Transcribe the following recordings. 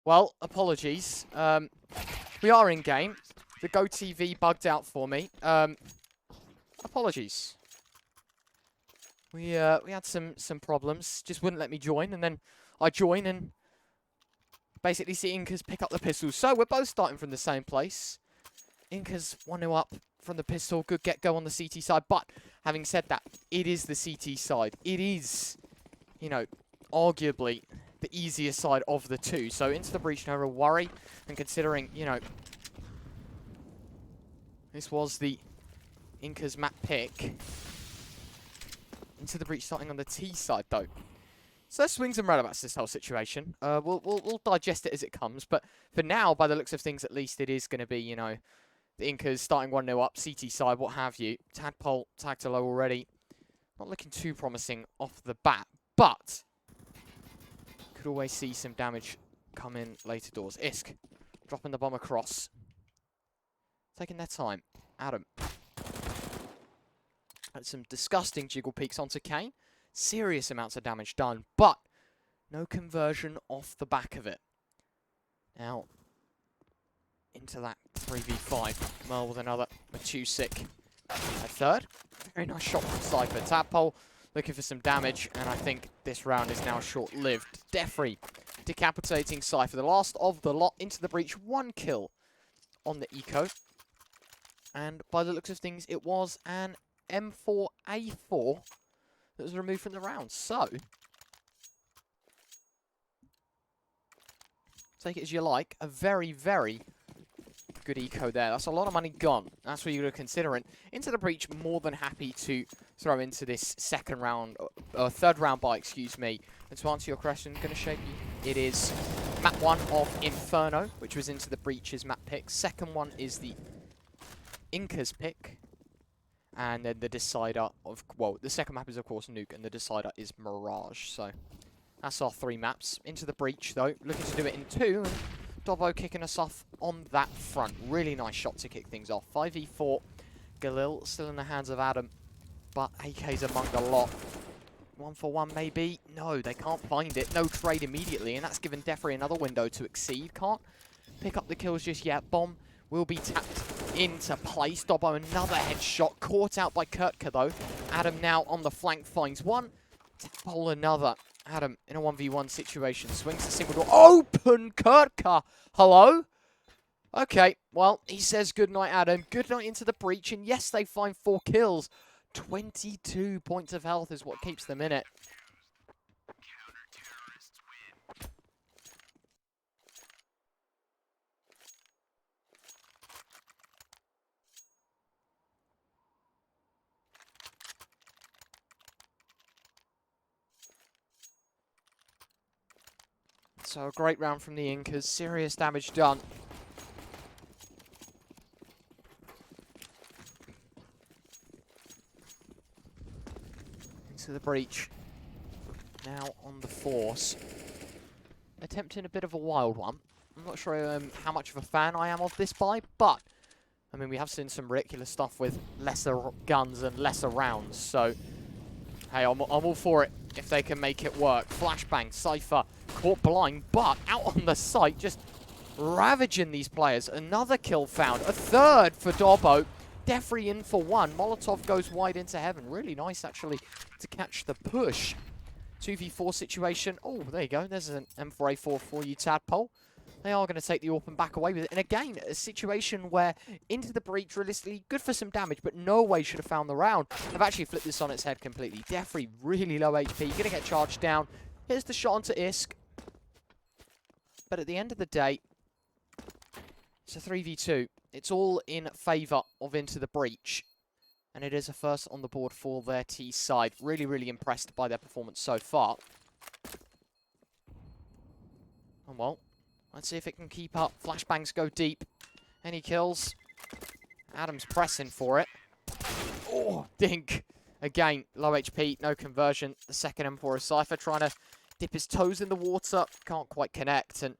Well, apologies. We are in game. The GoTV bugged out for me. Apologies. We had some problems. Just wouldn't let me join, and then I join and basically see Incas pick up the pistols. So we're both starting from the same place. Incas 1-0 up from the pistol. Good get-go on the CT side. But having said that, it is the CT side. It is, you know, arguably the easier side of the two. So into the breach, no real worry. And considering, you know, this was the Incas map pick. Into the breach starting on the T side, though. So there's swings and roundabouts this whole situation. We'll digest it as it comes. But for now, by the looks of things, at least it is going to be, you know, the Incas starting 1-0 up, CT side, what have you. Tadpole tagged to low already. Not looking too promising off the bat, but could always see some damage come in later doors. Isk dropping the bomb across. Taking their time. Adam. And some disgusting jiggle peeks onto Kane. Serious amounts of damage done, but no conversion off the back of it. Now, into that 3v5. Merle with another. Matusik. A third. Very nice shot from Cypher. Tadpole looking for some damage, and I think this round is now short-lived. Defree decapitating Cypher. The last of the lot into the breach. 1 kill on the eco. And by the looks of things, it was an M4A4 that was removed from the round. So, take it as you like. A very, very good eco there. That's a lot of money gone. That's what you're going to consider it. Into the breach, more than happy to throw into this second round, or third round buy, excuse me. And to answer your question, going to shape you. It is map 1 of Inferno, which was into the breach's map pick. Second one is the Incas pick. And then the decider of, well, the second map is, of course, Nuke, and the decider is Mirage. So, that's our 3 maps. Into the breach, though. Looking to do it in 2, and Dobbo kicking us off on that front. Really nice shot to kick things off. 5v4. Galil still in the hands of Adam, but AK's among the lot. 1-for-1 maybe? No, they can't find it. No trade immediately, and that's given Defree another window to exceed. Can't pick up the kills just yet. Bomb will be tapped into place. Dobbo another headshot. Caught out by Kurtka, though. Adam now on the flank finds one. Tadpole another. Adam in a 1v1 situation. Swings the single door. Open Kurtka! Hello? Okay, well, he says good night, Adam. Good night into the breach. And yes, they find 4 kills. 22 points of health is what keeps them in it. So a great round from the Incas. Serious damage done. Into the breach. Now on the force. Attempting a bit of a wild one. I'm not sure how much of a fan I am of this buy, but I mean, we have seen some ridiculous stuff with lesser guns and lesser rounds. So, hey, I'm all for it if they can make it work. Flashbang, Cypher, caught blind, but out on the site, just ravaging these players. Another kill found. A third for Dobbo. Defree in for 1. Molotov goes wide into heaven. Really nice, actually, to catch the push. 2v4 situation. Oh, there you go. There's an M4A4 for you, Tadpole. They are going to take the AWP and back away with it. And again, a situation where into the breach, realistically, good for some damage, but no way should have found the round. I've actually flipped this on its head completely. Defree, really low HP. Going to get charged down. Here's the shot onto Isk. But at the end of the day, it's a 3v2. It's all in favour of into the breach. And it is a first on the board for their T side. Really, really impressed by their performance so far. And well, let's see if it can keep up. Flashbangs go deep. Any kills? Adam's pressing for it. Oh, dink. Again, low HP, no conversion. The second M4 is Cypher trying to dip his toes in the water. Can't quite connect, and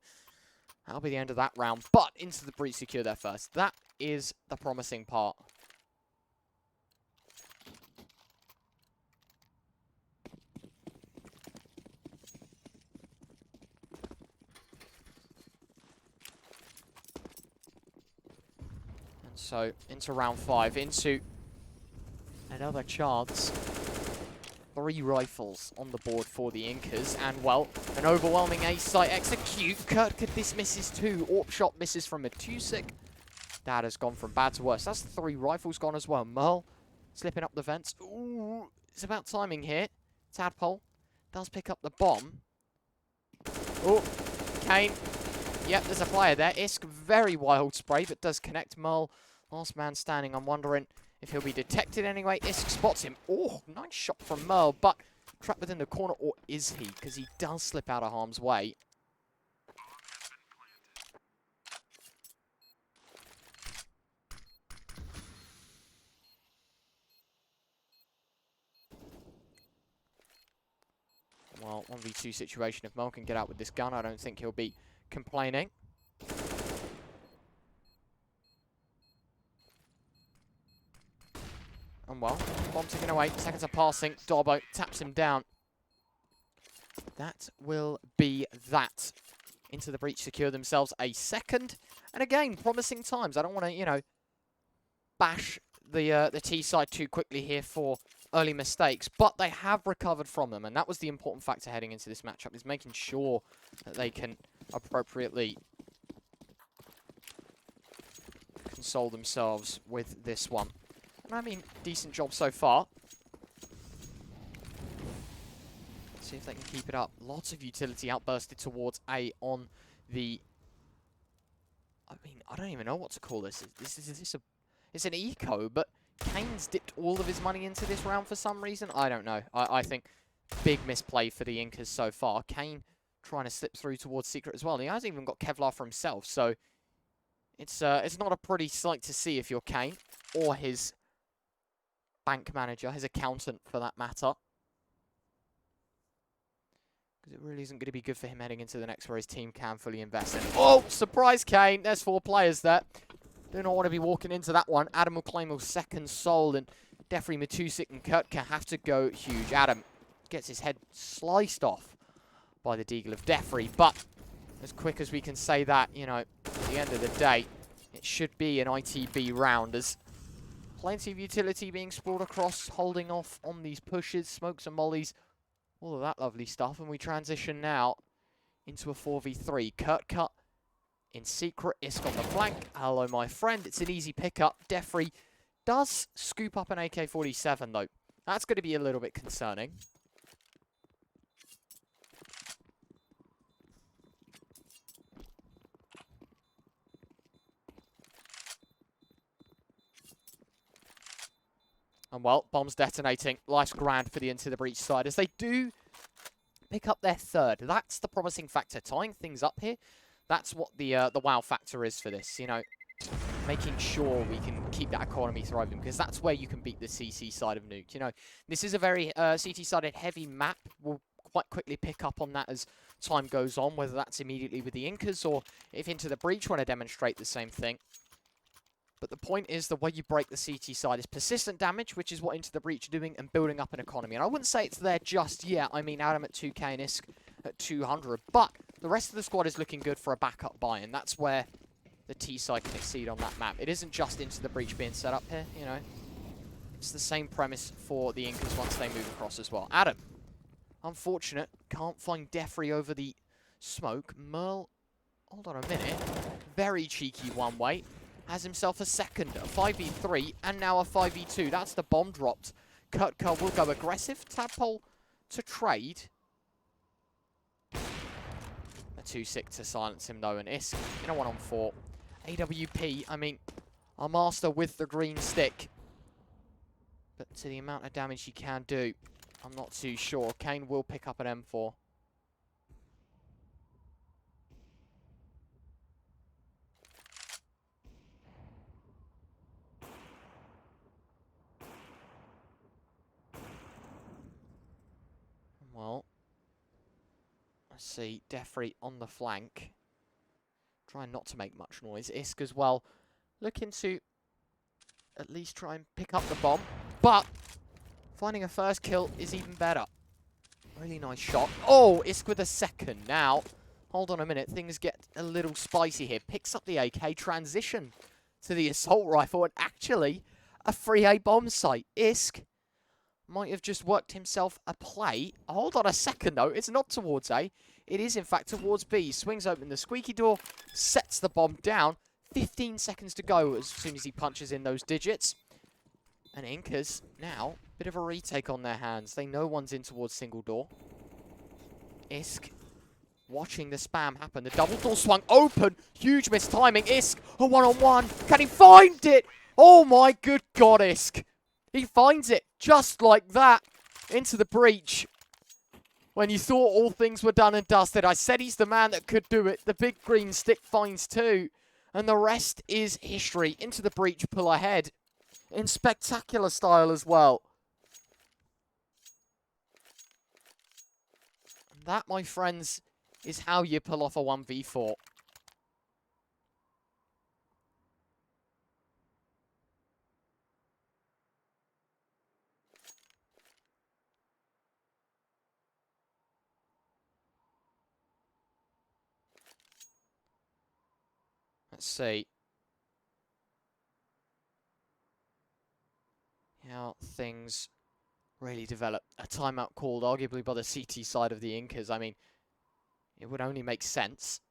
that'll be the end of that round. But into the breach, secure there first. That is the promising part. So, into round 5, into another chance. 3 rifles on the board for the Incas, and, well, an overwhelming ace site execute. Kurtka dismisses 2. Orp shot misses from Matusik. That has gone from bad to worse. That's 3 rifles gone as well. Merle slipping up the vents. Ooh, it's about timing here. Tadpole does pick up the bomb. Oh, Kane. Yep, there's a player there. Isk, very wild spray, but does connect. Merle, last man standing. I'm wondering if he'll be detected anyway. Isk spots him. Oh, nice shot from Merle, but trapped within the corner, or is he? Because he does slip out of harm's way. Well, 1v2 situation. If Merle can get out with this gun, I don't think he'll be complaining. And, well, bomb ticking away. Seconds are passing. Darbo taps him down. That will be that. Into the breach, secure themselves a second. And again, promising times. I don't want to, you know, bash the T side too quickly here for early mistakes, but they have recovered from them, and that was the important factor heading into this matchup, is making sure that they can appropriately console themselves with this one. And I mean, decent job so far. See if they can keep it up. Lots of utility outbursted towards A on the... I mean, I don't even know what to call this. Is this a... It's an eco, but Kane's dipped all of his money into this round for some reason. I don't know. I think big misplay for the Incas so far. Kane trying to slip through towards Secret as well. And he hasn't even got Kevlar for himself, so it's not a pretty sight to see if you're Kane or his bank manager, his accountant for that matter. Because it really isn't going to be good for him heading into the next where his team can fully invest in. Oh, surprise Kane. There's 4 players there. Do not want to be walking into that one. Adam will claim his second soul, and Defrey, Matusik, and Kurtka have to go huge. Adam gets his head sliced off by the Deagle of Defrey, but as quick as we can say that, you know, at the end of the day, it should be an ITB round. There's plenty of utility being sprawled across, holding off on these pushes, smokes and mollies, all of that lovely stuff, and we transition now into a 4v3. Kurtka in secret, Isk on the flank. Hello, my friend. It's an easy pickup. Defrey does scoop up an AK-47, though. That's going to be a little bit concerning. And, well, bombs detonating. Life's grand for the Into the Breach side as they do pick up their third. That's the promising factor. Tying things up here. That's what the wow factor is for this, you know, making sure we can keep that economy thriving, because that's where you can beat the CC side of Nuke. You know, this is a very CT-sided heavy map. We'll quite quickly pick up on that as time goes on, whether that's immediately with the Incas or if Into the Breach want to demonstrate the same thing. But the point is, the way you break the CT side is persistent damage, which is what Into the Breach are doing, and building up an economy. And I wouldn't say it's there just yet. I mean, Adam at 2k and Isk at 200. But the rest of the squad is looking good for a backup buy, and that's where the T side can exceed on that map. It isn't just Into the Breach being set up here, you know. It's the same premise for the Incas once they move across as well. Adam, unfortunate, can't find Defrey over the smoke. Merle, hold on a minute. Very cheeky one way. Has himself a second, a 5v3, and now a 5v2. That's the bomb dropped. Kurtka will go aggressive. Tadpole to trade. A 2-6 to silence him, though, and Isk in a 1-on-4. AWP, I mean, our master with the green stick. But to the amount of damage he can do, I'm not too sure. Kane will pick up an M4. Well, let's see. Defrey on the flank. Trying not to make much noise. Isk as well. Looking to at least try and pick up the bomb. But finding a first kill is even better. Really nice shot. Oh, Isk with a second. Now, hold on a minute. Things get a little spicy here. Picks up the AK. Transition to the assault rifle and actually a 3A bomb site. Isk might have just worked himself a play. Hold on a second, though. It's not towards A. It is, in fact, towards B. Swings open the squeaky door, sets the bomb down. 15 seconds to go as soon as he punches in those digits. And Incas, now, bit of a retake on their hands. They know one's in towards single door. Isk watching the spam happen. The double door swung open. Huge mistiming. Isk, a one-on-one. Can he find it? Oh, my good God, Isk. He finds it just like that into the breach. When you thought all things were done and dusted, I said he's the man that could do it. The big green stick finds two. And the rest is history. Into the breach, pull ahead. In spectacular style as well. And that, my friends, is how you pull off a 1v4. Let's see how things really develop. A timeout called arguably by the CT side of the Incas. I mean, it would only make sense.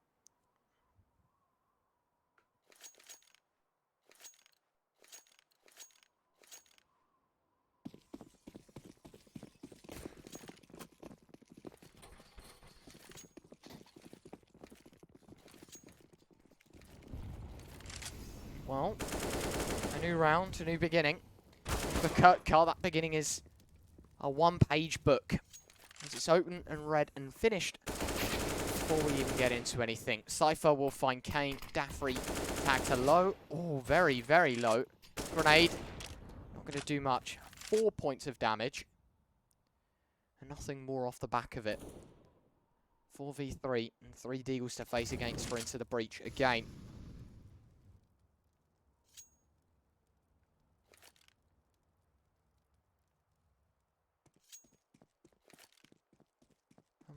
Well, a new round, a new beginning. For Kurt Carr, that beginning is a one-page book. As it's open and read and finished before we even get into anything. Cypher will find Kane. Daffrey tagged to low. Oh, very, very low. Grenade. Not going to do much. 4 points of damage. And nothing more off the back of it. 4v3 and 3 Deagles to face against for Into the Breach again.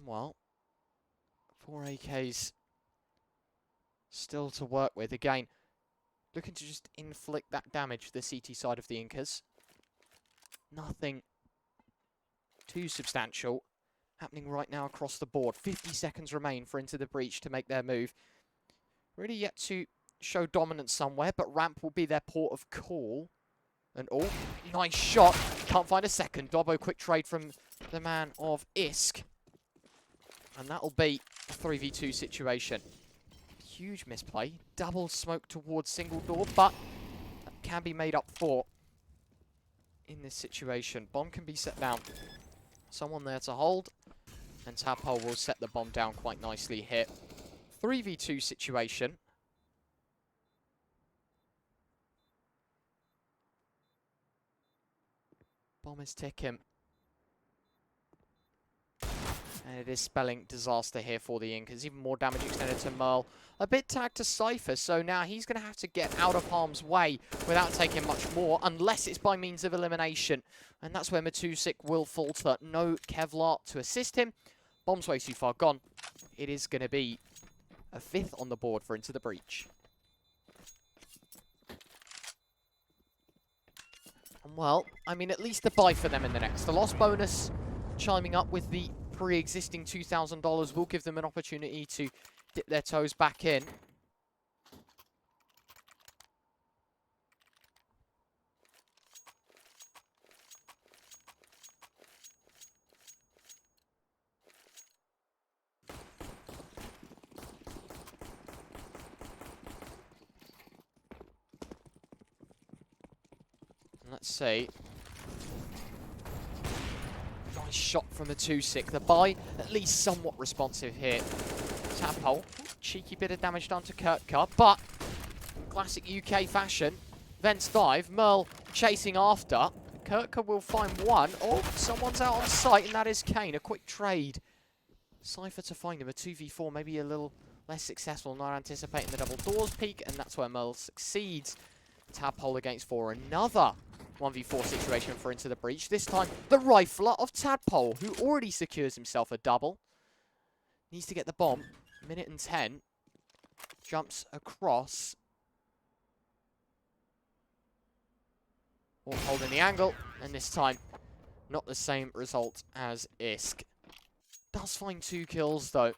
Well, 4 AKs still to work with. Again, looking to just inflict that damage to the CT side of the Incas. Nothing too substantial happening right now across the board. 50 seconds remain for Into the Breach to make their move. Really yet to show dominance somewhere, but ramp will be their port of call. And oh, nice shot. Can't find a second. Dobbo, quick trade from the man of Isk. And that'll be a 3v2 situation. Huge misplay. Double smoke towards single door, but that can be made up for in this situation. Bomb can be set down. Someone there to hold. And Tadpole will set the bomb down quite nicely here. 3v2 situation. Bomb is ticking. And it is spelling disaster here for the Incas. Even more damage extended to Merle. A bit tagged to Cypher, so now he's going to have to get out of harm's way without taking much more, unless it's by means of elimination. And that's where Matusik will falter. No Kevlar to assist him. Bomb's way too far gone. It is going to be a 5th on the board for Into the Breach. And well, I mean, at least a buy for them in the next. The loss bonus chiming up with the pre-existing $2,000 will give them an opportunity to dip their toes back in. Let's see. Nice shot from the Matusik. The buy, at least somewhat responsive here. Tadpole, cheeky bit of damage done to Kurtka, but classic UK fashion. Vents dive, Merle chasing after. Kurtka will find one. Oh, someone's out on site, and that is Kane. A quick trade. Cypher to find him. A 2v4, maybe a little less successful, not anticipating the double doors peak, and that's where Merle succeeds. Tadpole against 4. Another 1v4 situation for Into the Breach. This time, the rifler of Tadpole, who already secures himself a double. Needs to get the bomb. Minute and 10. Jumps across. Or holding the angle, and this time, not the same result as Isk. Does find 2 kills, though.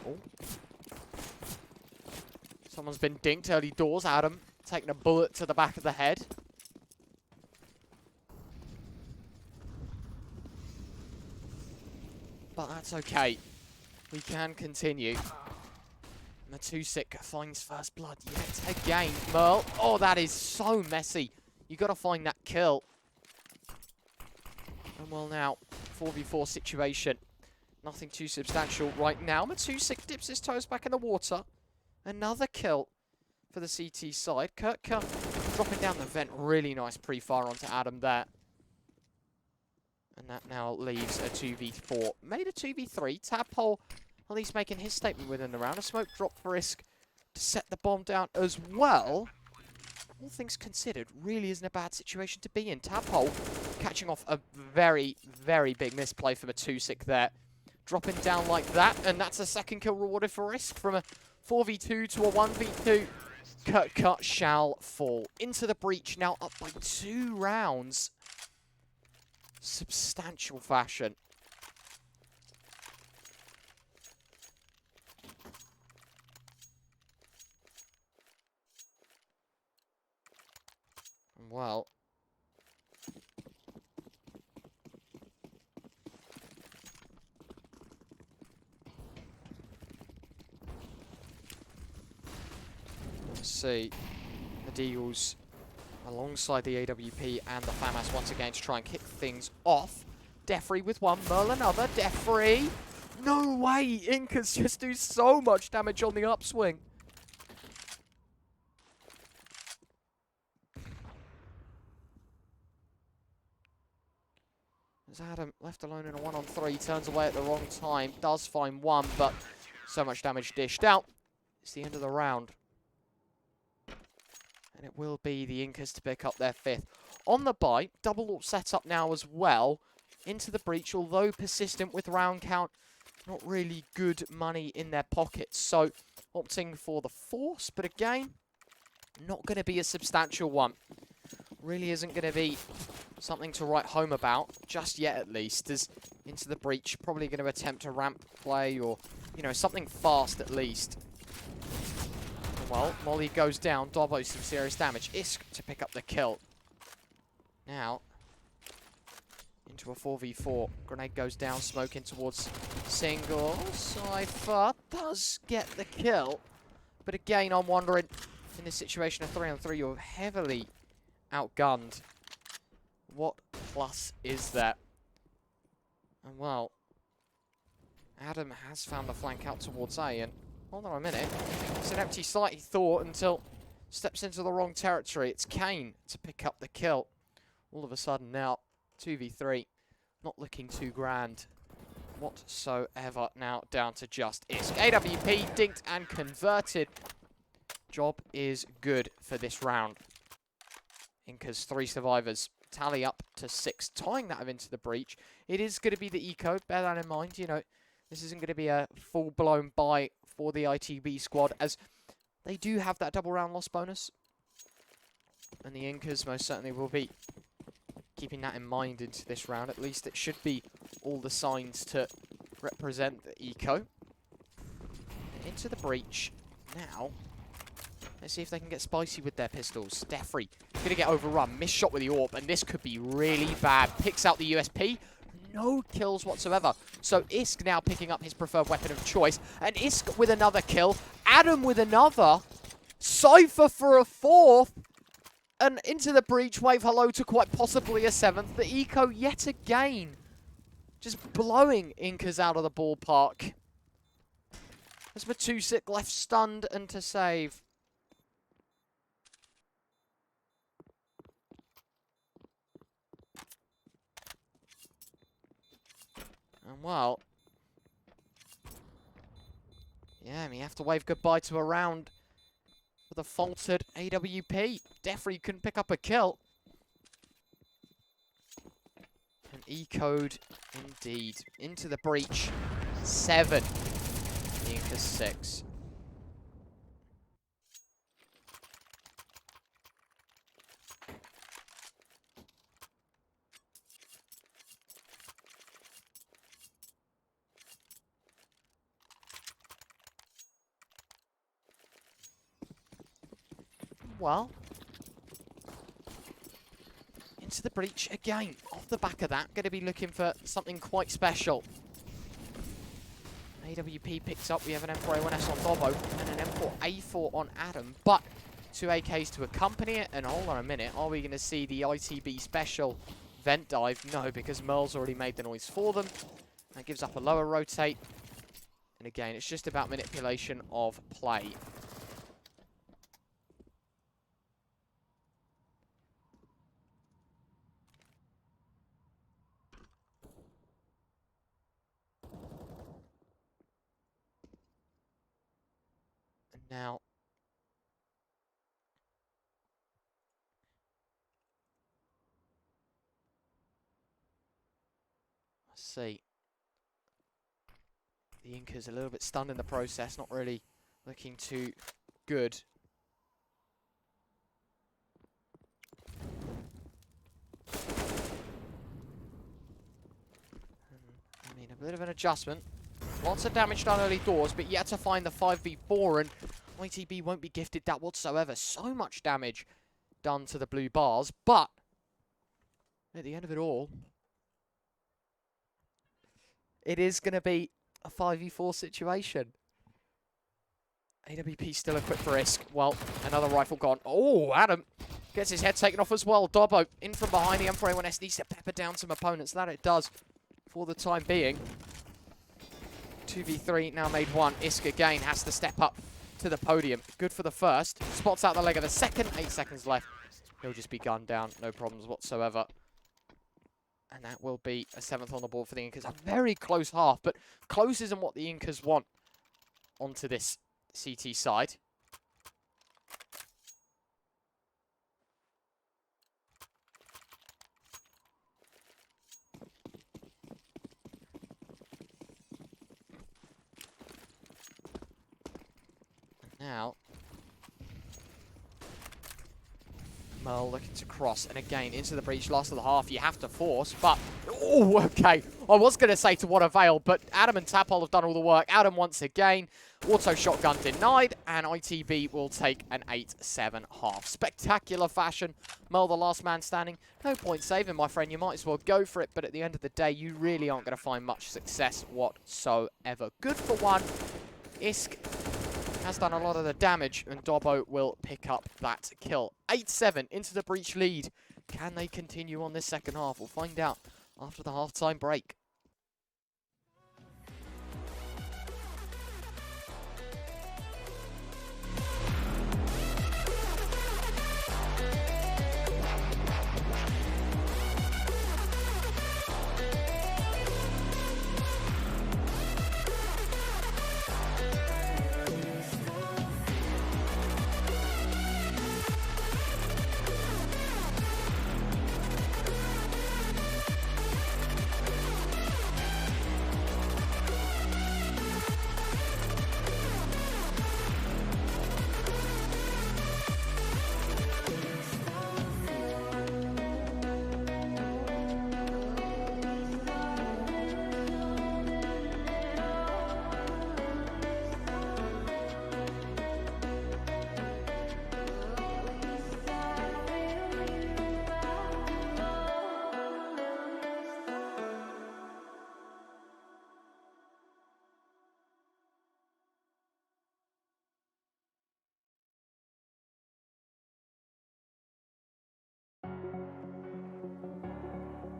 Oh. Someone's been dinked early doors. Adam taking a bullet to the back of the head. But that's okay. We can continue. Matusik finds first blood yet again. Merle. Oh, that is so messy. You got to find that kill. And well now, 4v4 situation. Nothing too substantial right now. Matusik dips his toes back in the water. Another kill for the CT side. Kurtka dropping down the vent. Really nice pre-fire onto Adam there. And that now leaves a 2v4. Made a 2v3. Tadpole at least making his statement within the round. A smoke drop for Isk to set the bomb down as well. All things considered, really isn't a bad situation to be in. Tadpole catching off a very, very big misplay from a Matusik there. Dropping down like that, and that's a second kill rewarded for Isk from a 4v2 to a 1v2. Kurtka shall fall. Into the breach, now up by 2 rounds. Substantial fashion. Well, let's see. The Deagles alongside the AWP and the FAMAS once again to try and kick things off. Defree with one, Merle another. Defree. No way! Incas just do so much damage on the upswing. As Adam left alone in a 1-on-3, turns away at the wrong time, does find one, but so much damage dished out. It's the end of the round. And it will be the Incas to pick up their 5th. On the buy, double AWP set up now as well. Into the breach, although persistent with round count, not really good money in their pockets. So, opting for the force, but again, not going to be a substantial one. Really isn't going to be something to write home about, just yet at least, as into the breach, probably going to attempt a ramp play or, you know, something fast at least. Well, Molly goes down, Dobbo some serious damage. Isk to pick up the kill. Now, into a 4v4. Grenade goes down, smoke in towards single. Cypher does get the kill. But again, I'm wondering, in this situation of 3-on-3, you're heavily outgunned. What plus is that? And well, Adam has found the flank out towards A, and hold on a minute. It's an empty site, he thought, until steps into the wrong territory. It's Kane to pick up the kill. All of a sudden now, 2v3. Not looking too grand whatsoever. Now down to just Isk. AWP dinked and converted. Job is good for this round. Incas 3 survivors. Tally up to 6. Tying that into the breach. It is going to be the eco. Bear that in mind. You know, this isn't going to be a full-blown buy for the ITB squad, as they do have that double round loss bonus. And the Incas most certainly will be keeping that in mind into this round. At least it should be all the signs to represent the eco. Into the breach. Now, let's see if they can get spicy with their pistols. Defree gonna get overrun. Missed shot with the AWP, and this could be really bad. Picks out the USP. No kills whatsoever. So Isk now picking up his preferred weapon of choice. And Isk with another kill. Adam with another. Cypher for a 4th. And into the breach, wave hello to quite possibly a 7th. The eco yet again. Just blowing Incas out of the ballpark. As Matusik left stunned and to save. And well, yeah, we have to wave goodbye to a round with a faltered AWP. Defree couldn't pick up a kill. An E-code indeed. Into the breach. 7. The Incas 6. Well, into the breach again. Off the back of that, going to be looking for something quite special. AWP picks up. We have an M4A1S on Dobbo and an M4A4 on Adam, but 2 AKs to accompany it. And hold on a minute, are we going to see the ITB special vent dive? No, because Merle's already made the noise for them. That gives up a lower rotate. And again, it's just about manipulation of play. And now, let's see. The Incas a little bit stunned in the process, not really looking too good. I mean, a bit of an adjustment. Lots of damage done early doors, but yet to find the 5v4, and ITB won't be gifted that whatsoever. So much damage done to the blue bars, but at the end of it all, it is going to be a 5v4 situation. AWP still equipped for Isk. Well, another rifle gone. Oh, Adam gets his head taken off as well. Dobbo in from behind. The M4A1S needs to pepper down some opponents. That it does for the time being. 2v3 now made 1. Isk again has to step up to the podium. Good for the first. Spots out the leg of the second. 8 seconds left. He'll just be gunned down. No problems whatsoever. And that will be a 7th on the board for the Incas. A very close half, but close isn't what the Incas want onto this CT side. And now, Merle looking to cross, and again, into the breach, last of the half, you have to force, but, oh, okay, I was going to say to what avail, but Adam and Tapol have done all the work. Adam once again, auto shotgun denied, and ITB will take an 8-7 half. Spectacular fashion. Merle, the last man standing. No point saving, my friend, you might as well go for it, but at the end of the day, you really aren't going to find much success whatsoever. Good for 1. Isk has done a lot of the damage, and Dobbo will pick up that kill. 8-7 into the breach lead. Can they continue on this second half? We'll find out after the halftime break.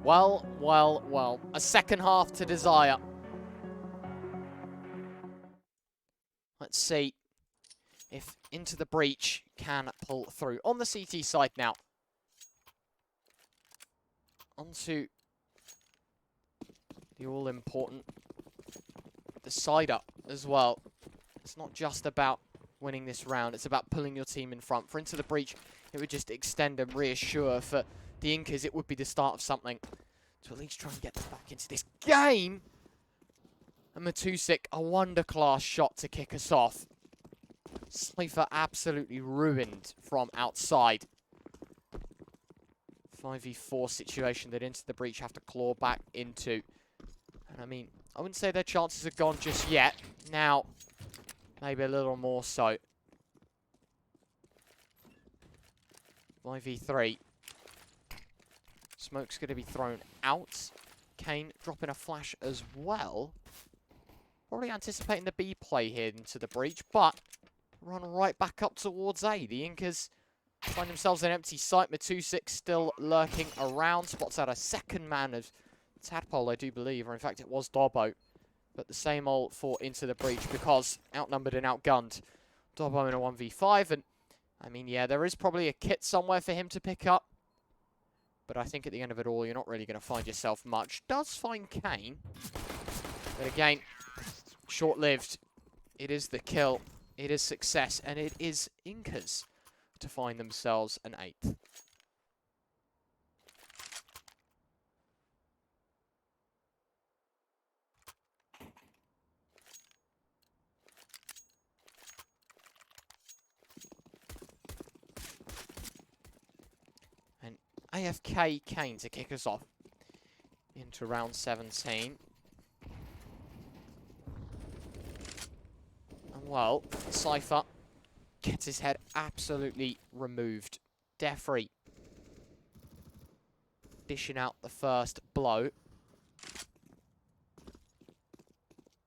Well, well, well. A second half to desire. Let's see if Into the Breach can pull through. On the CT side now. Onto the all-important decider as well. It's not just about winning this round. It's about pulling your team in front. For Into the Breach, it would just extend and reassure. For the Incas, it would be the start of something. to at least try and get them back into this game. And Matusik, a wonder-class shot to kick us off. Cypher absolutely ruined from outside. 5v4 situation that Into the Breach have to claw back into. And I mean, I wouldn't say their chances are gone just yet. Now, maybe a little more so. 5v3. Smoke's going to be thrown out. Kane dropping a flash as well. Probably anticipating the B play here Into the Breach, but run right back up towards A. The Incas find themselves an empty site. Matusik still lurking around. Spots out a second man of Tadpole, I do believe, or in fact it was Dobbo. But the same old for Into the Breach because outnumbered and outgunned. Dobbo in a 1v5, and I mean, yeah, there is probably a kit somewhere for him to pick up. But I think at the end of it all, you're not really going to find yourself much. Does find Kane. But again, short-lived. It is the kill. It is success. And it is Incas to find themselves an 8th. And AFK Kane to kick us off into round 17. And well, Cypher gets his head absolutely removed. Defree dishing out the first blow.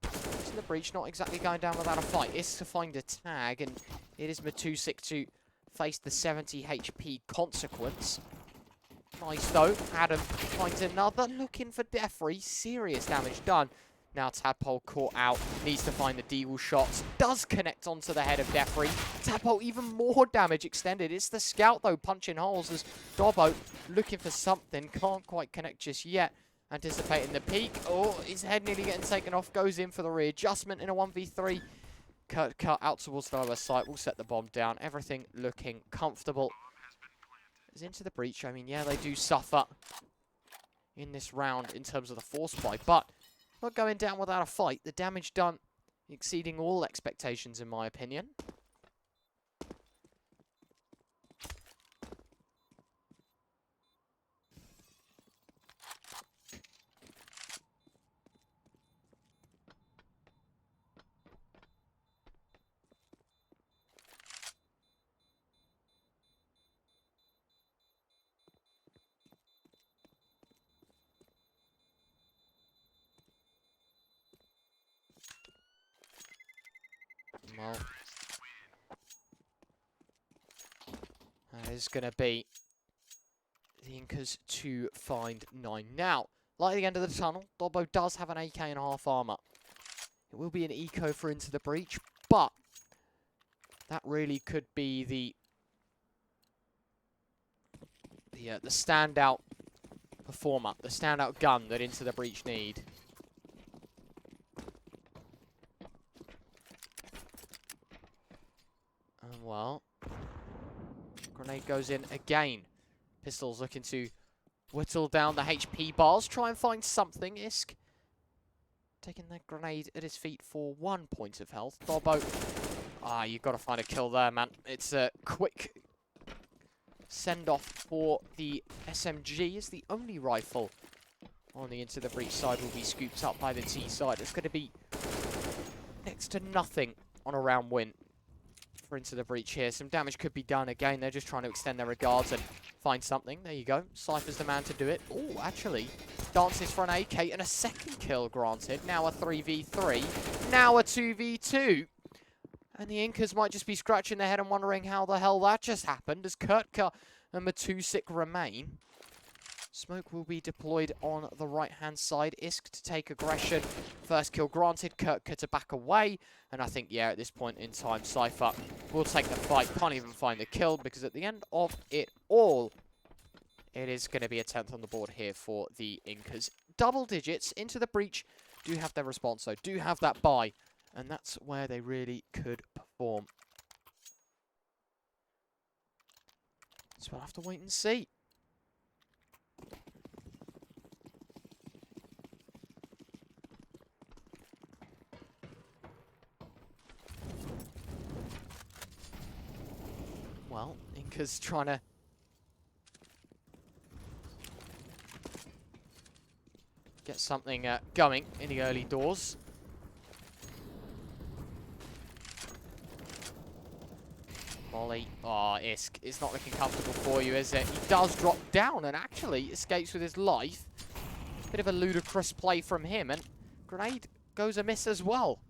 Into the Breach, not exactly going down without a fight. It's to find a tag, and it is Matusik to face the 70 HP consequence. Nice though. Adam finds another. Looking for Defree. Serious damage done. Now Tadpole caught out. Needs to find the deagle shots. Does connect onto the head of Defree. Tadpole even more damage extended. It's the scout though punching holes as Dobbo looking for something. Can't quite connect just yet. Anticipating the peak. Oh, his head nearly getting taken off. Goes in for the readjustment in a 1v3. Cut out towards the lower site. We'll set the bomb down. Everything looking comfortable. Is Into the Breach. I mean, yeah, they do suffer in this round in terms of the force buy, but not going down without a fight. The damage done exceeding all expectations, in my opinion. Well, that is going to be the Incas to find 9. Now, light at the end of the tunnel, Dobbo does have an AK and half armor. It will be an eco for Into the Breach, but that really could be the standout performer, the standout gun that Into the Breach need. Well, grenade goes in again. Pistols looking to whittle down the HP bars. Try and find something. Isk taking that grenade at his feet for 1 point of health. Dobbo. Ah, you've got to find a kill there, man. It's a quick send-off for the SMG. It's the only rifle on the Into the Breach side will be scooped up by the T side. It's going to be next to nothing on a round win for Into the Breach here. Some damage could be done. Again, they're just trying to extend their regards and find something. There you go. Cypher's the man to do it. Oh, actually, dances for an AK and a second kill granted. Now a 3v3. Now a 2v2. And the Incas might just be scratching their head and wondering how the hell that just happened as Kurtka and Matusik remain. Smoke will be deployed on the right-hand side. Isk to take aggression. First kill granted. Kurtka to back away. And I think, yeah, at this point in time, Cypher will take the fight. Can't even find the kill because at the end of it all, it is going to be a 10th on the board here for the Incas. Double digits. Into the Breach do have their response, though. Do have that buy. And that's where they really could perform. So we'll have to wait and see. Well, Incas trying to get something going in the early doors. Molly. Oh, Isk. It's not looking comfortable for you, is it? He does drop down and actually escapes with his life. Bit of a ludicrous play from him, and grenade goes amiss as well.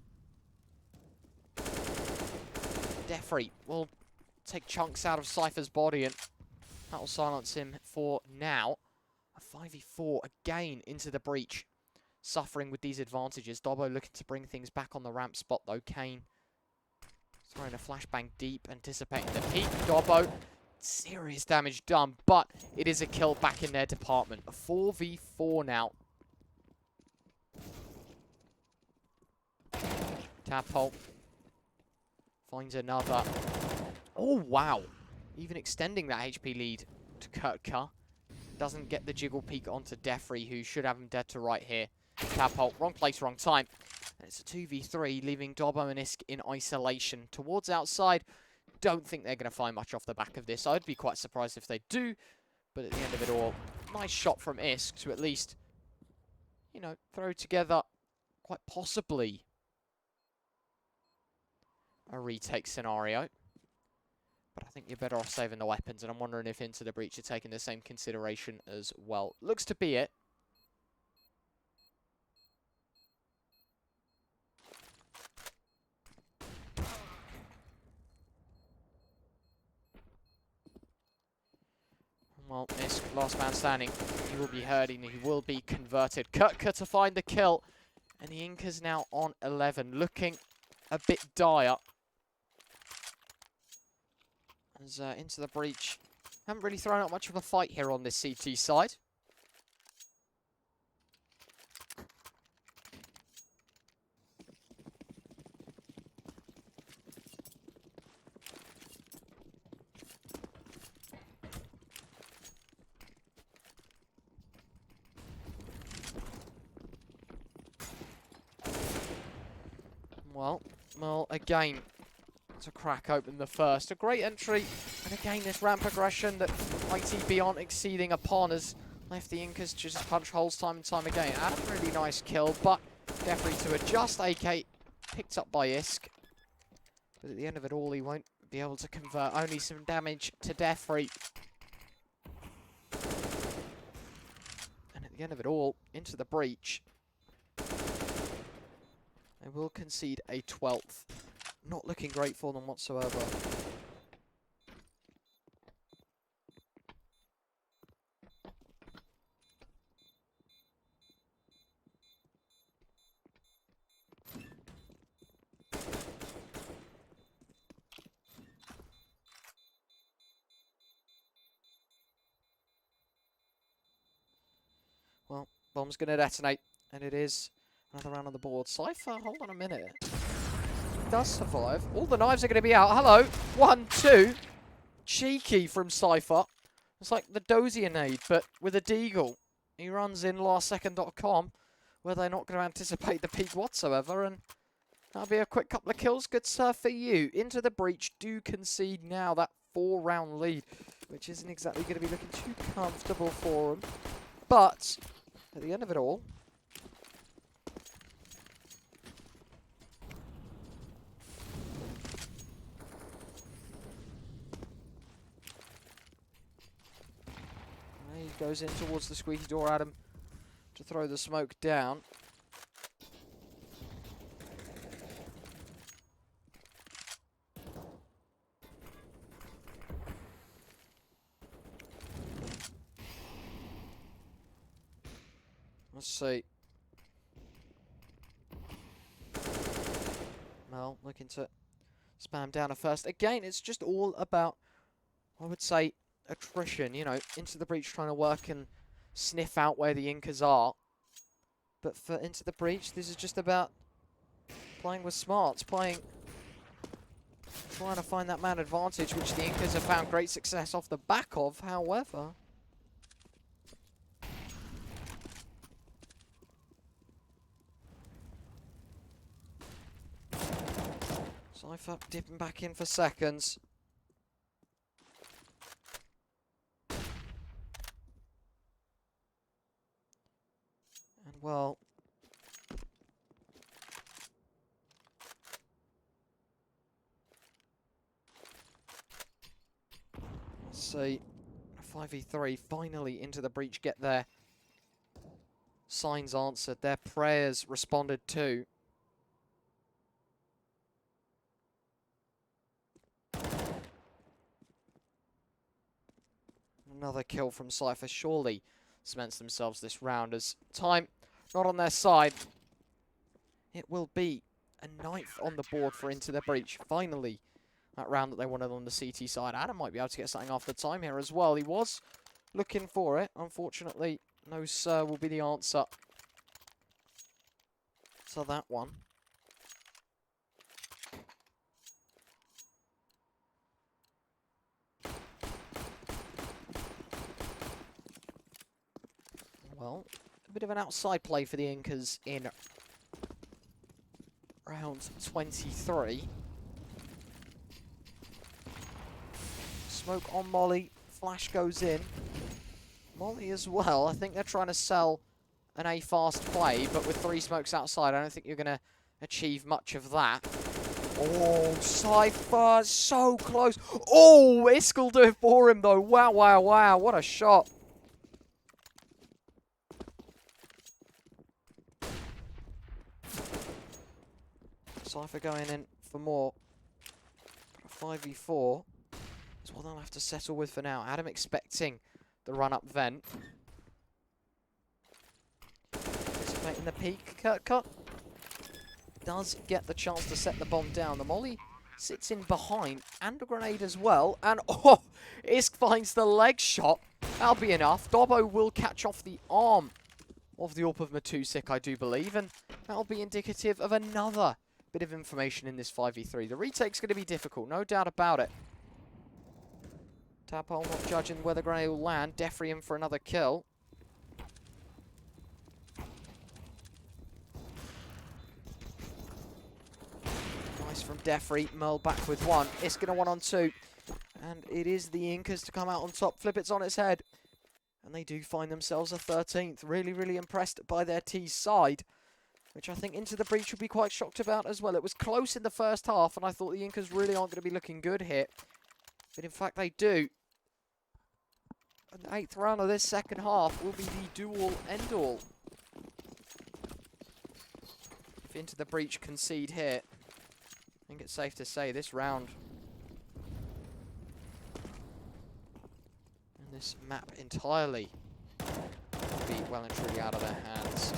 Defrey will take chunks out of Cypher's body, and that will silence him for now. A 5v4 again into the breach. Suffering with these advantages. Dobbo looking to bring things back on the ramp spot, though. Kane throwing a flashbang deep, anticipating the peak. Dobbo, serious damage done, but it is a kill back in their department. A 4v4 now. Tadpole finds another. Oh, wow. Even extending that HP lead to Kurtka. Doesn't get the jiggle peek onto Defrey, who should have him dead to right here. Tadpole, wrong place, wrong time. And it's a 2v3, leaving Dobbo and Isk in isolation. Towards outside, don't think they're going to find much off the back of this. I'd be quite surprised if they do. But at the end of it all, nice shot from Isk to at least, you know, throw together quite possibly a retake scenario. But I think you're better off saving the weapons, and I'm wondering if Into the Breach are taking the same consideration as well. Looks to be it. Well, Isk, last man standing. He will be hurting, he will be converted. Kurtka to find the kill. And the Incas now on 11, looking a bit dire. As Into the Breach haven't really thrown out much of a fight here on this CT side. Well, again, to crack open the first. A great entry, and again, this ramp aggression that ITB aren't exceeding upon has left the Incas just punch holes time and time again. And a really nice kill, but Defrey to adjust. AK picked up by Isk. But at the end of it all, he won't be able to convert. Only some damage to Defrey. And at the end of it all, Into the Breach. They will concede a 12th. Not looking great for them whatsoever. Well, bomb's going to detonate, and it is another round on the board. Cypher, hold on a minute. Does survive. All the knives are going to be out. Hello. 1, 2. Cheeky from Cypher. It's like the Dozier nade, but with a deagle. He runs in lastSecond.com, where they're not going to anticipate the peak whatsoever, and that'll be a quick couple of kills. Good stuff for you. Into the Breach do concede now that 4-round lead, which isn't exactly going to be looking too comfortable for them. But at the end of it all, he goes in towards the squeaky door, Adam, to throw the smoke down. Let's see. Mel looking to spam down a first. Again, it's just all about, I would say, attrition. You know, Into the Breach trying to work and sniff out where the Incas are. But for Into the Breach, this is just about playing with smarts, trying to find that man advantage, which the Incas have found great success off the back of. However, Cypher dipping back in for seconds. well. Let's see. 5v3 finally into the breach, get their signs answered, their prayers responded to. Another kill from Cypher surely cements themselves this round as time not on their side. It will be a 9th on the board for Into the Breach. Finally, that round that they wanted on the CT side. Adam might be able to get something after time here as well. He was looking for it. Unfortunately, no sir will be the answer to that one. Well, a bit of an outside play for the Incas in round 23. Smoke on Molly. Flash goes in. Molly as well. I think they're trying to sell an A fast play, but with 3 smokes outside, I don't think you're going to achieve much of that. Oh, Cypher, so close. Oh, Isk will do it for him, though. Wow, wow, wow. What a shot. Cypher going in for more. 5v4 is what they'll have to settle with for now. Adam expecting the run-up vent. Anticipating the peak. Cut. Does get the chance to set the bomb down. The molly sits in behind and a grenade as well. And oh, Isk finds the leg shot. That'll be enough. Dobbo will catch off the arm of the AWP of Matusik, I do believe. And that'll be indicative of another bit of information in this 5v3. The retake's going to be difficult, no doubt about it. Tadpole not judging where the grenade will land. Defrey in for another kill. Nice from Defrey. Merle back with 1. It's going to 1-on-2. And it is the Incas to come out on top. Flip it's on its head. And they do find themselves a 13th. Really, really impressed by their T side, which I think Into the Breach would be quite shocked about as well. It was close in the first half, and I thought the Incas really aren't going to be looking good here. But in fact, they do. And the 8th round of this second half will be the do-all, end-all. If Into the Breach concede here, I think it's safe to say this round and this map entirely will be well and truly out of their hands.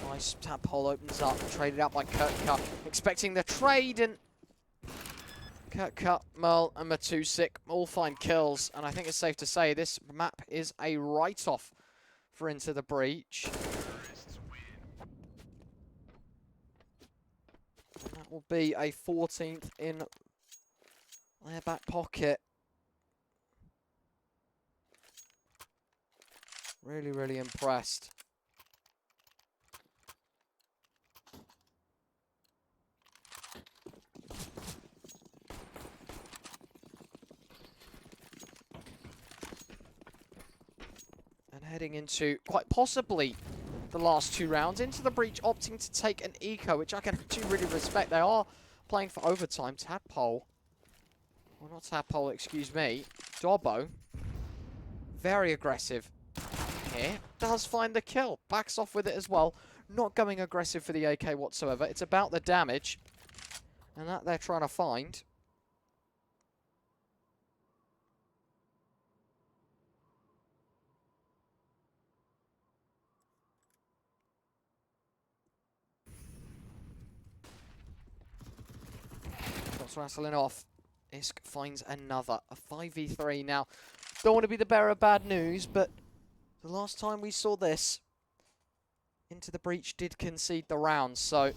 Nice Tadpole opens up, traded out by Kirk, expecting the trade, and Kirk, Merle and Matusik all find kills, and I think it's safe to say this map is a write-off for Into the Breach. And that will be a 14th in their back pocket. Really, really impressed. Heading into quite possibly the last 2 rounds. Into the Breach opting to take an eco, which I can actually really respect. They are playing for overtime. Tadpole, well, not Tadpole, excuse me. Dobbo, very aggressive here. Does find the kill. Backs off with it as well. Not going aggressive for the AK whatsoever. It's about the damage, and that they're trying to find. Rattling off. Isk finds another. A 5v3 now. Don't want to be the bearer of bad news, but the last time we saw this, Into the Breach did concede the round, so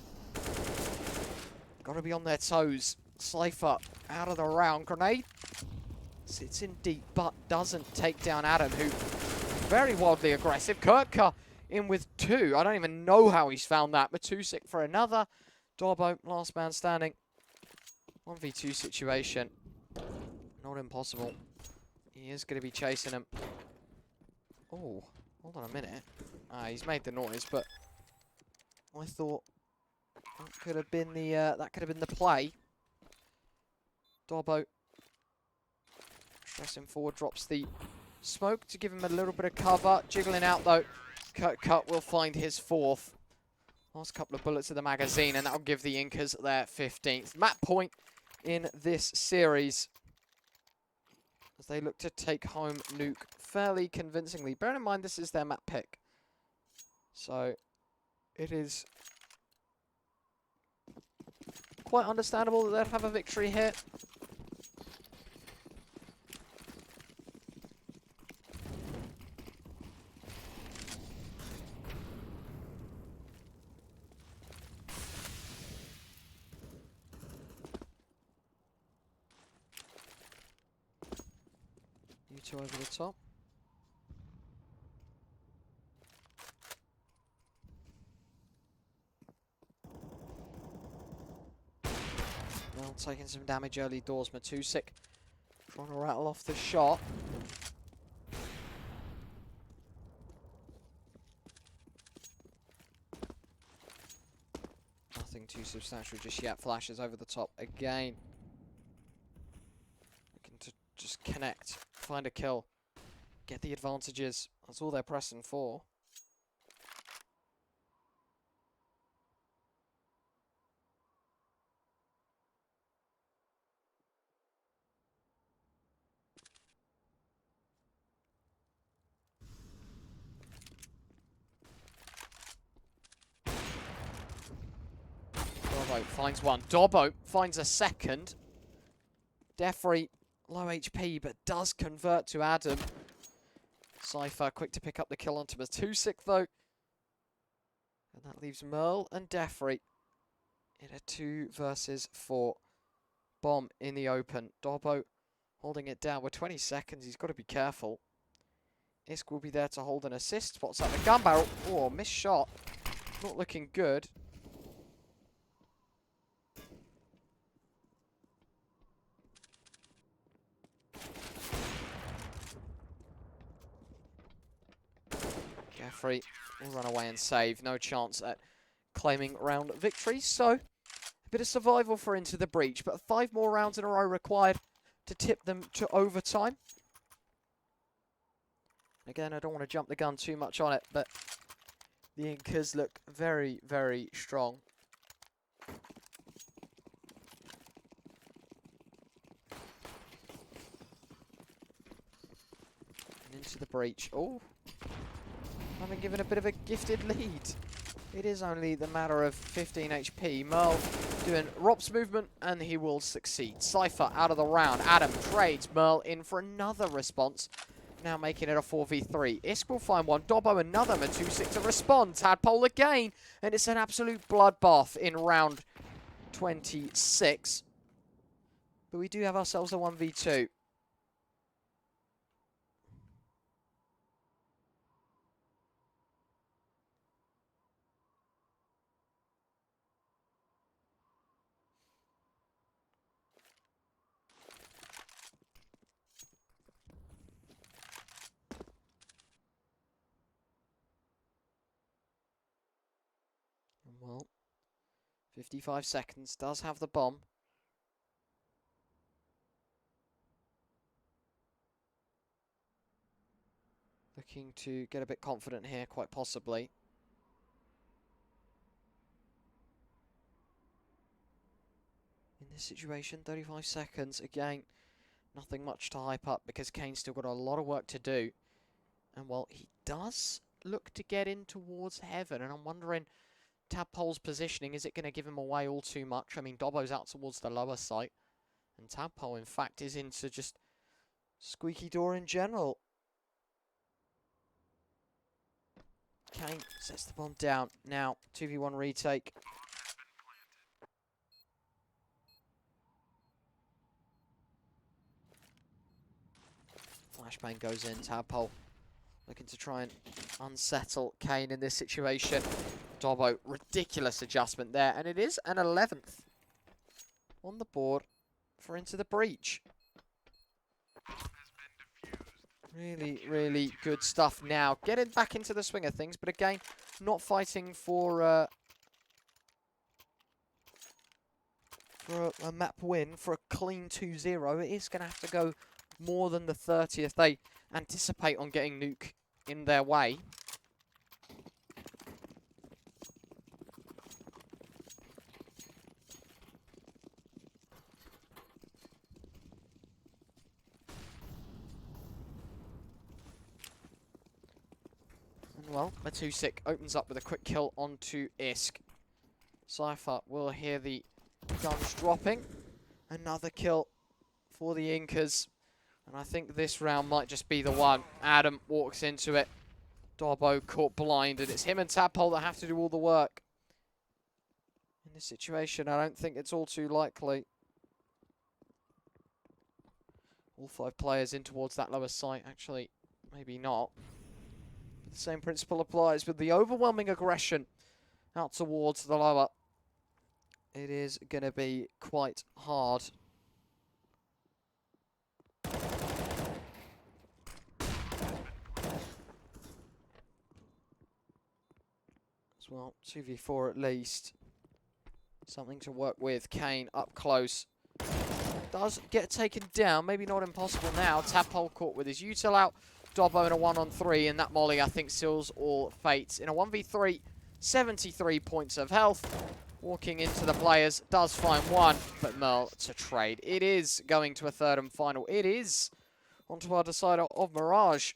got to be on their toes. Cypher out of the round. Grenade sits in deep, but doesn't take down Adam, who very wildly aggressive. Kurtka in with 2. I don't even know how he's found that. Matusik for another. Dobbo, last man standing. 1v2 situation. Not impossible. He is going to be chasing him. Oh, hold on a minute. He's made the noise, but I thought that could have been the play. Dobbo pressing forward, drops the smoke to give him a little bit of cover. Jiggling out though. Cut will find his 4th. Last couple of bullets of the magazine, and that'll give the Incas their 15th map point in this series, as they look to take home Nuke fairly convincingly. Bear in mind, this is their map pick, so it is quite understandable that they'd have a victory here. You two over the top. Well, taking some damage early doors. Matusik trying to rattle off the shot. Nothing too substantial just yet. Flashes over the top again. Looking to just connect, find a kill, get the advantages. That's all they're pressing for. Dobbo finds one. Dobbo finds a second. Defrey, low HP, but does convert to Adam. Cypher quick to pick up the kill onto Matusik though. And that leaves Merle and Defrey in a 2 versus 4. Bomb in the open. Dobbo holding it down with 20 seconds. He's got to be careful. Isk will be there to hold an assist. Spots out the gun barrel. Oh, missed shot. Not looking good. Jeffrey will run away and save. No chance at claiming round victory. So, a bit of survival for Into the Breach, but 5 more rounds in a row required to tip them to overtime. Again, I don't want to jump the gun too much on it, but the Incas look very, very strong. And Into the Breach. Oh, I've been given a bit of a gifted lead. It is only the matter of 15 HP. Merle doing Rop's movement, and he will succeed. Cypher out of the round. Adam trades Merle in for another response. Now making it a 4v3. Isk will find one. Dobbo another. Matusik to respond. Tadpole again. And it's an absolute bloodbath in round 26. But we do have ourselves a 1v2. Well, 55 seconds, does have the bomb. Looking to get a bit confident here, quite possibly. In this situation, 35 seconds, again, nothing much to hype up because Kane's still got a lot of work to do. And while he does look to get in towards heaven, and I'm wondering, Tadpole's positioning, is it going to give him away all too much? I mean, Dobbo's out towards the lower site. And Tadpole, in fact, is into just squeaky door in general. Kane sets the bomb down. Now, 2v1 retake. Flashbang goes in. Tadpole looking to try and unsettle Kane in this situation. Dobbo, ridiculous adjustment there, and it is an 11th on the board for Into the Breach. Really, really good stuff now. Getting back into the swing of things, but again, not fighting for a map win, for a clean 2-0. It is going to have to go more than the 30 if they anticipate on getting Nuke in their way. Well, Matusik opens up with a quick kill onto Isk. Cypher will hear the guns dropping. Another kill for the Incas. And I think this round might just be the one. Adam walks into it. Dobbo caught blinded. It's him and Tadpole that have to do all the work. In this situation, I don't think it's all too likely. All 5 players in towards that lower site. Actually, maybe not. The same principle applies with the overwhelming aggression out towards the lower. It is going to be quite hard. As well, 2v4 at least. Something to work with. Kane up close. Does get taken down. Maybe not impossible now. Tadpole caught with his util out. Dobbo in a 1-on-3, and that molly, I think, seals all fates. In a 1v3, 73 points of health. Walking into the players, does find one, but Merle to trade. It is going to a 3rd and final. It is onto our decider of Mirage.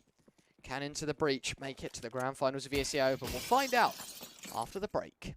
Can Into the Breach make it to the grand finals of ESEA Open? We'll find out after the break.